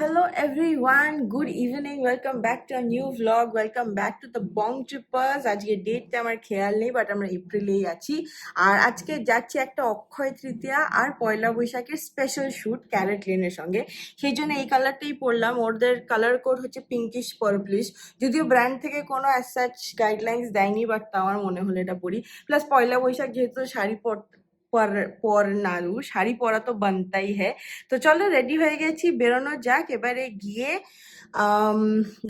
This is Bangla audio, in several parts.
Hello everyone, good evening, welcome back to a new vlog, welcome back to the Bong Trippers. আজকে ডেটটা আমার খেয়াল নেই, বাট আমরা এপ্রিলেই আছি। আর আজকে যাচ্ছি একটা অক্ষয় তৃতীয়া আর পয়লা বৈশাখের স্পেশাল শ্যুট ক্যারেট লেনের সঙ্গে। সেই জন্য এই কালারটাই পরলাম। ওদের কালার কোড হচ্ছে পিঙ্কিশ পার্পলিশ। যদিও ব্র্যান্ড থেকে কোনো অ্যাজ সাচ গাইডলাইন্স দেয়নি, বাট তা আমার মনে হলো এটা পরি। প্লাস পয়লা বৈশাখ যেহেতু শাড়ি পরনালু শাড়ি পরা তো বানতাই হ্যাঁ। তো চলো রেডি হয়ে গেছি, বেরোনো যাক। এবারে গিয়ে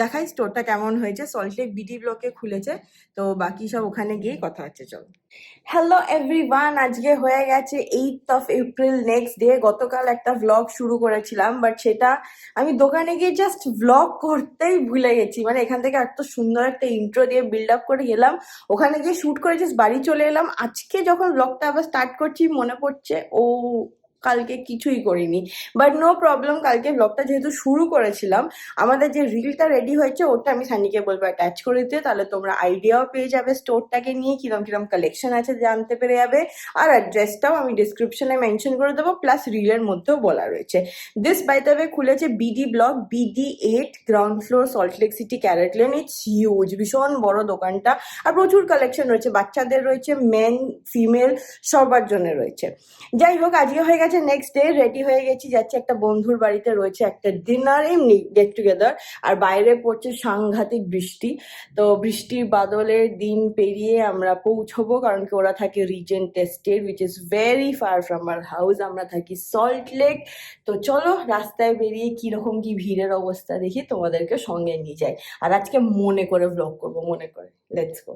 দেখাই স্টোরটা কেমন হয়েছে। সল্টলেক বিডি ব্লকে খুলেছে, তো বাকি সব ওখানে গিয়েই কথা হচ্ছে। চলো। হ্যালো এভরিওয়ান, আজকে হয়ে গেছে 8th of April, next day. গতকাল একটা ভ্লগ শুরু করেছিলাম, বাট সেটা আমি দোকানে গিয়ে জাস্ট ভ্লগ করতেই ভুলে গেছি। মানে এখান থেকে এত সুন্দর একটা ইন্ট্রো দিয়ে বিল্ড আপ করে গেলাম, ওখানে গিয়ে শ্যুট করে জাস্ট বাড়ি চলে এলাম। আজকে যখন ভ্লগটা আবার স্টার্ট করছি মনে পড়ছে ও কালকে কিছুই করিনি। বাট নো প্রবলেম, কালকে ব্লগটা যেহেতু শুরু করেছিলাম, আমাদের যে রিলটা রেডি হয়েছে ওটা আমি সানিকে বলবো অ্যাটাচ করে দিতে, তাহলে তোমরা আইডিয়াও পেয়ে যাবে স্টোরটাকে নিয়ে কিরম কিরম কালেকশন আছে জানতে পেরে যাবে। আর অ্যাড্রেসটাও আমি ডিসক্রিপশনে মেনশন করে দেবো, প্লাস রিলের মধ্যেও বলা রয়েছে। দিস বাই দ্য ওয়ে খুলেছে BD block, BD8, ground floor, Salt Lake city, CaratLane. It's huge, ভীষণ বড় দোকানটা। আর প্রচুর কালেকশন রয়েছে, বাচ্চাদের রয়েছে, মেন ফিমেল সবার জন্য রয়েছে। যাই হোক, আজকে হয়ে গেছে নেক্সট ডে, রেডি হয়ে গেছি, যাচ্ছি একটা বন্ধুর বাড়িতে, রয়েছে একটা ডিনার, এমনি গেট টুগেদার। আর বাইরে পড়ছে সাংঘাতিক বৃষ্টি। তো বৃষ্টির বাদলের দিন পেরিয়ে আমরা পৌঁছবো, কারণ কি ওরা থাকে Regent estate, which is very far from our house. আমরা থাকি সল্ট লেক। তো চলো রাস্তায় বেরিয়ে কিরকম কি ভিড়ের অবস্থা দেখি, তোমাদেরকে সঙ্গে নিয়ে যাই। আর আজকে মনে করে ভ্লগ করবো, মনে করে। Let's go.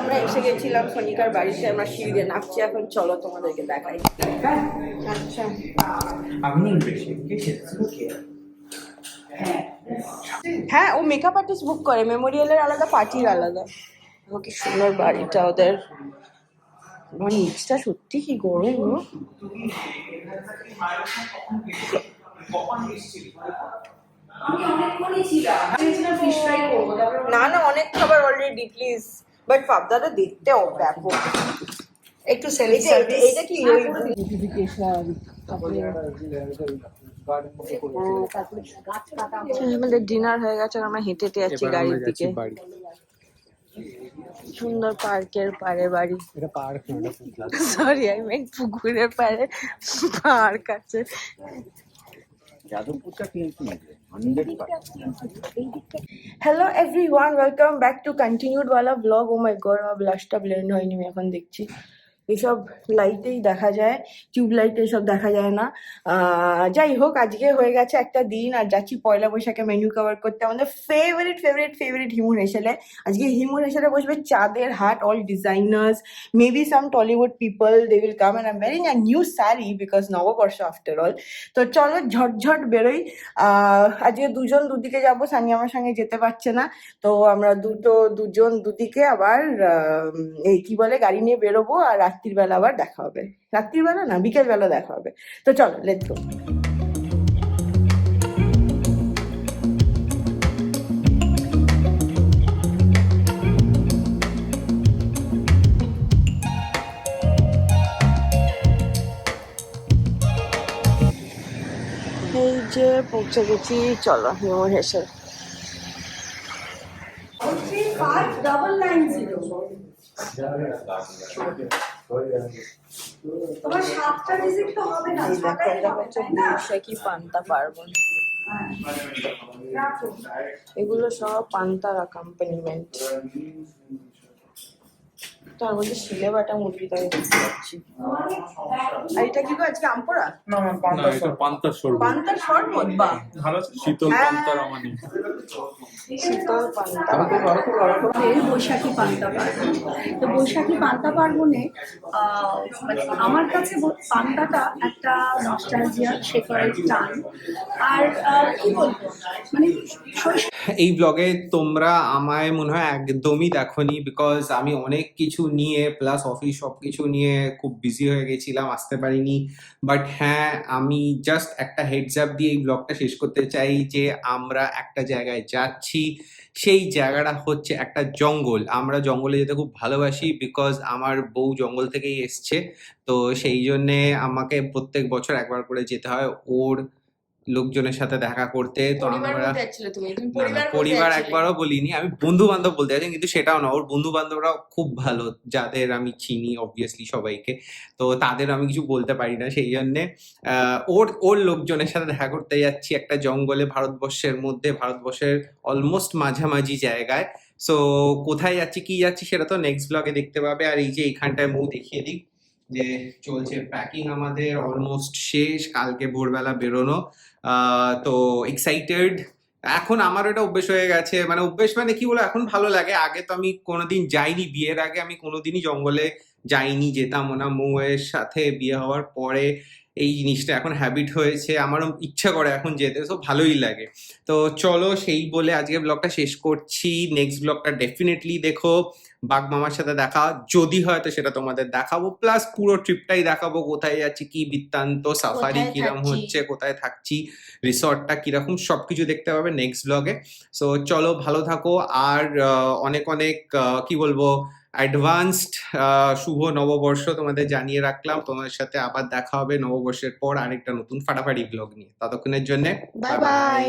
আমরা এসে গেছিলাম সনিকার বাড়িতে, আমরা সিঁড়ি দিয়ে নামছি এখন। চলো তোমাদেরকে দেখাই। আচ্ছা, হ্যাঁ ও মেকআপ আর্টিস্ট বুক করে, মেমোরিয়ালের আলাদা, পার্টির আলাদা। কি সুন্দর বাড়িটা ওদের। আমার নিচটা সত্যি কি গরম গো। না না, অনেক খাবার অলরেডি, প্লিজ। বাট পাবদাটা দেখতে ব্যাপক, একটু সেলিং সার্ভিস। এটা কি ওই নোটিফিকেশন আমাদের ডিনার হয়ে গেছে, আর আমরা হেঁটে হেঁটে যাচ্ছি গাড়ির দিকে। সুন্দর পার্কের পারে বাড়ি। সরি, আই মিন পুকুরের পারে পার্ক আছে। Hello everyone, welcome back to continued ওয়ালা ব্লগ। ও মাই গড, আমার ব্লাশটা ব্লেন্ড হয়নি, আমি এখন দেখছি। এসব লাইটেই দেখা যায়, টিউব লাইট এসব দেখা যায় না। যাই হোক, আজকে হয়ে গেছে একটা দিন, আর যাচ্ছি পয়লা বৈশাখে মেনু কভার করতে আমাদের ফেভারিট ফেভারিট ফেভারিট হিমুর হেসেলে। আজকে হিমুর হেসেলে বসবে চাঁদের হাট, all designers, maybe some Tollywood people, they will come, and I am wearing a new sari because Nababarsha after all. তো চলো ঝটঝট বেরোই। আজকে দুজন দুদিকে যাবো, সানি আমার সঙ্গে যেতে পারছে না। তো আমরা দুজন দুদিকে আবার এই কি বলে গাড়ি নিয়ে বেরোবো, আর রাত্রির বেলা আবার দেখা হবে। রাত্রির বেলা না, বিকেল বেলা দেখা হবে। তো চলো, লেটস গো। এই যে পৌঁছে গেছি, চলো হিমুর হেসেল। তোমার 7টা ডিজিট তো হবে না, 6টাই হচ্ছে বৈশাখী পান্তা পার্বণ। এগুলো সব পান্তার অ্যাকম্পানিমেন্ট। একটা আর বলছে শিলে বাটা মুরগি তাই দেখতে পাচ্ছি। আর এটা কি গো আজকে আমপোড়া? না এটা পান্তার শরবত। পান্তার শরবত, বাহ, ভালো আছে, শীতল হ্যাঁ। পান্তার আমানি। শীতল পান্তা। বৈশাখী পান্তা পার্বণ। তো বৈশাখী পান্তা পার্বণে মানে আমার কাছে পান্তাটা একটা নস্টালজিয়া, শেকড়ের টান। আর কি বলবো, মানে এই ব্লগে তোমরা আমায় মনে হয় একদমই দেখোনি, বিকজ আমি অনেক কিছু নিয়ে প্লাস অফিস সব কিছু নিয়ে খুব বিজি হয়ে গেছিলাম, আসতে পারিনি। বাট হ্যাঁ, আমি জাস্ট একটা হেডস আপ দিয়ে এই ব্লগটা শেষ করতে চাই যে আমরা একটা জায়গায় যাচ্ছি। সেই জায়গাটা হচ্ছে একটা জঙ্গল। আমরা জঙ্গলে যেতে খুব ভালোবাসি, বিকজ আমার বউ জঙ্গল থেকেই এসছে। তো সেই জন্যে আমাকে প্রত্যেক বছর একবার করে যেতে হয় ওর লোকজনের সাথে দেখা করতে। তো পরিবার আমরা বলতে যাচ্ছিলে তুমি? তুমি না, না, পরিবার বলতে পরিবার যাচ্ছিলে? একবারও বলিনি, আমি বন্ধু বান্ধব বলতে চাইছি, কিন্তু সেটাও না। ওর বন্ধু বান্ধবরাও খুব ভালো, যাদের আমি চিনি অবভিয়াসলি সবাইকে। তো তাদের আমি কিছু বলতে পারি না, সেই জন্যে ওর ওর লোকজনের সাথে দেখা করতে যাচ্ছি একটা জঙ্গলে, ভারতবর্ষের মধ্যে, ভারতবর্ষের অলমোস্ট মাঝামাঝি জায়গায়। সো কোথায় যাচ্ছি কি যাচ্ছি সেটা তো নেক্সট ব্লগে দেখতে পাবে। আর এই যে এইখানটায় মুখ দেখিয়ে দিই যে চলছে প্যাকিং, আমাদের অলমোস্ট শেষ, কালকে ভোরবেলা বেরোনো। তো এক্সাইটেড। এখন আমার এটা অভ্যেস হয়ে গেছে, মানে অভ্যেস মানে কি বলো, এখন ভালো লাগে। আগে তো আমি কোনোদিন যাইনি, বিয়ের আগে আমি কোনোদিনই জঙ্গলে যাইনি, যেতাম না। মৌয়ের সাথে বিয়ে হওয়ার পরে এই জিনিসটা এখন হ্যাবিট হয়েছে, আমারও ইচ্ছা করে এখন যেতে, তো ভালোই লাগে। তো চলো, সেই বলে আজকে ব্লগটা শেষ করছি। নেক্সট ব্লগটা ডেফিনেটলি দেখো, বাঘ মামার সাথে দেখা যদি হয় তো সেটা তোমাদের দেখাবো, প্লাস পুরো ট্রিপটাই দেখাবো, কোথায় যাচ্ছি, কি বৃত্তান্ত, সাফারি কোথায় কিরম থাকছি। হচ্ছে, কোথায় থাকছি, রিসর্টটা কিরকম, সবকিছু দেখতে পাবে নেক্সট ব্লগে। সো চলো, ভালো থাকো। আর অনেক অনেক কি বলবো, অ্যাডভান্সড শুভ নববর্ষ তোমাদের জানিয়ে রাখলাম। তোমাদের সাথে আবার দেখা হবে নববর্ষের পর আরেকটা নতুন ফাটাফাটি ব্লগ নিয়ে। ততক্ষণের জন্য বাই বাই।